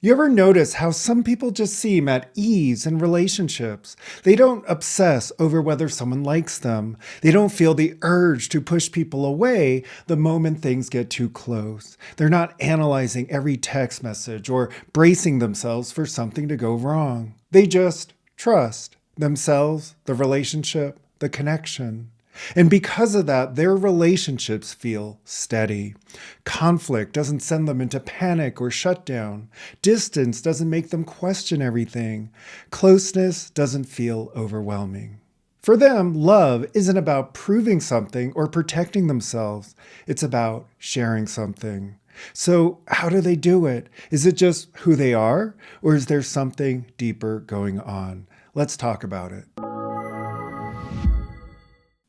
You ever notice how some people just seem at ease in relationships? They don't obsess over whether someone likes them. They don't feel the urge to push people away the moment things get too close. They're not analyzing every text message or bracing themselves for something to go wrong. They just trust themselves, the relationship, the connection. And because of that, their relationships feel steady. Conflict doesn't send them into panic or shutdown. Distance doesn't make them question everything. Closeness doesn't feel overwhelming. For them, love isn't about proving something or protecting themselves. It's about sharing something. So, how do they do it? Is it just who they are, or is there something deeper going on? Let's talk about it.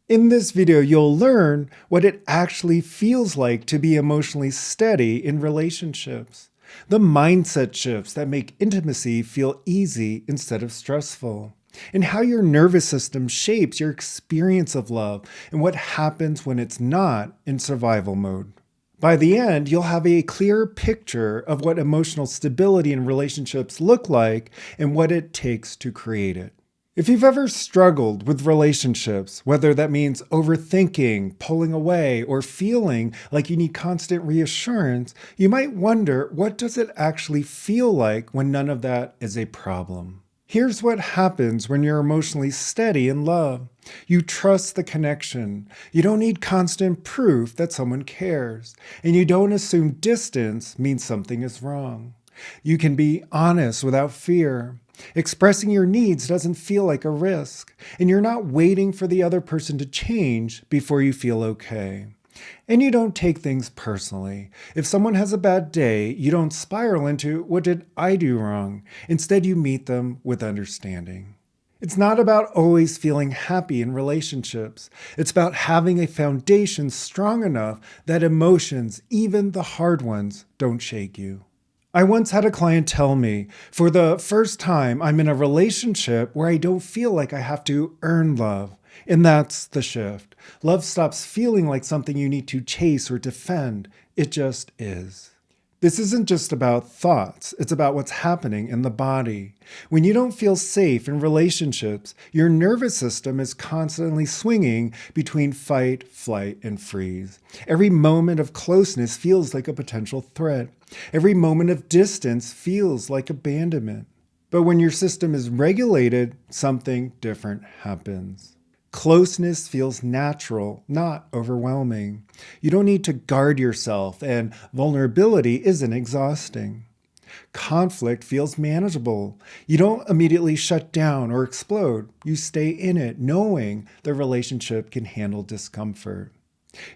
In this video, you'll learn what it actually feels like to be emotionally steady in relationships, the mindset shifts that make intimacy feel easy instead of stressful, and how your nervous system shapes your experience of love and what happens when it's not in survival mode. By the end, you'll have a clear picture of what emotional stability in relationships look like and what it takes to create it. If you've ever struggled with relationships, whether that means overthinking, pulling away, or feeling like you need constant reassurance, you might wonder, what does it actually feel like when none of that is a problem? Here's what happens when you're emotionally steady in love. You trust the connection. You don't need constant proof that someone cares. And you don't assume distance means something is wrong. You can be honest without fear. Expressing your needs doesn't feel like a risk, and you're not waiting for the other person to change before you feel okay. And you don't take things personally. If someone has a bad day, you don't spiral into, what did I do wrong? Instead, you meet them with understanding. It's not about always feeling happy in relationships. It's about having a foundation strong enough that emotions, even the hard ones, don't shake you. I once had a client tell me, for the first time, I'm in a relationship where I don't feel like I have to earn love. And that's the shift. Love stops feeling like something you need to chase or defend. It just is. This isn't just about thoughts. It's about what's happening in the body. When you don't feel safe in relationships, your nervous system is constantly swinging between fight, flight, and freeze. Every moment of closeness feels like a potential threat. Every moment of distance feels like abandonment. But when your system is regulated, something different happens. Closeness feels natural, not overwhelming. You don't need to guard yourself, and vulnerability isn't exhausting. Conflict feels manageable. You don't immediately shut down or explode. You stay in it, knowing the relationship can handle discomfort.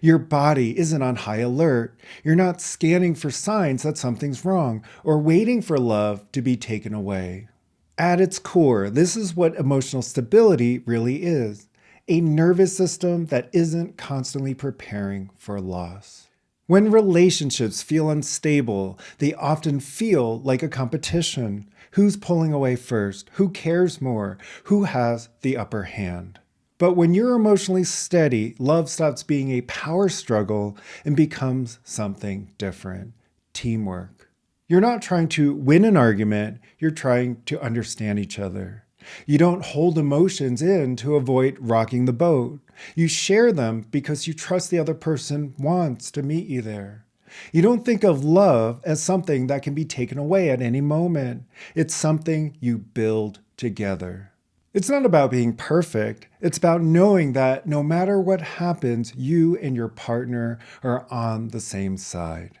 Your body isn't on high alert. You're not scanning for signs that something's wrong or waiting for love to be taken away. At its core, this is what emotional stability really is. A nervous system that isn't constantly preparing for loss. When relationships feel unstable, they often feel like a competition. Who's pulling away first? Who cares more? Who has the upper hand? But when you're emotionally steady, love stops being a power struggle and becomes something different. Teamwork. You're not trying to win an argument, you're trying to understand each other. You don't hold emotions in to avoid rocking the boat. You share them because you trust the other person wants to meet you there. You don't think of love as something that can be taken away at any moment. It's something you build together. It's not about being perfect. It's about knowing that no matter what happens, you and your partner are on the same side.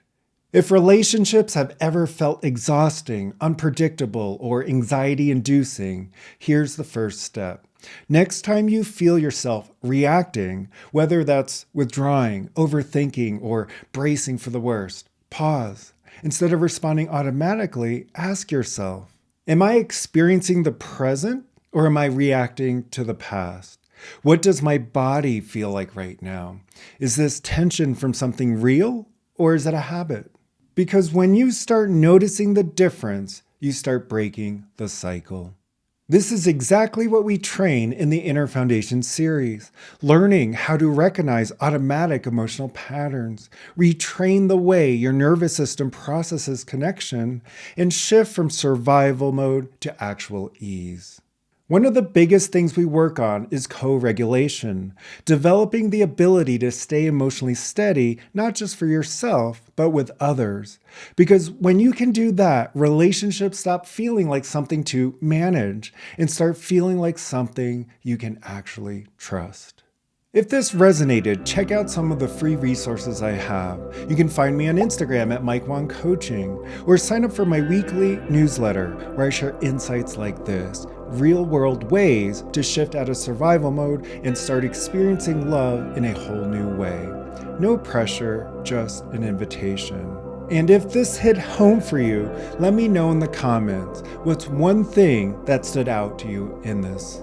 If relationships have ever felt exhausting, unpredictable, or anxiety-inducing, here's the first step. Next time you feel yourself reacting, whether that's withdrawing, overthinking, or bracing for the worst, pause. Instead of responding automatically, ask yourself, am I experiencing the present or am I reacting to the past? What does my body feel like right now? Is this tension from something real or is it a habit? Because when you start noticing the difference, you start breaking the cycle. This is exactly what we train in the Inner Foundation series, learning how to recognize automatic emotional patterns, retrain the way your nervous system processes connection, and shift from survival mode to actual ease. One of the biggest things we work on is co-regulation, developing the ability to stay emotionally steady, not just for yourself, but with others. Because when you can do that, relationships stop feeling like something to manage and start feeling like something you can actually trust. If this resonated, check out some of the free resources I have. You can find me on Instagram at Mike Wang Coaching, or sign up for my weekly newsletter where I share insights like this, real-world ways to shift out of survival mode and start experiencing love in a whole new way. No pressure, just an invitation. And if this hit home for you, let me know in the comments what's one thing that stood out to you in this.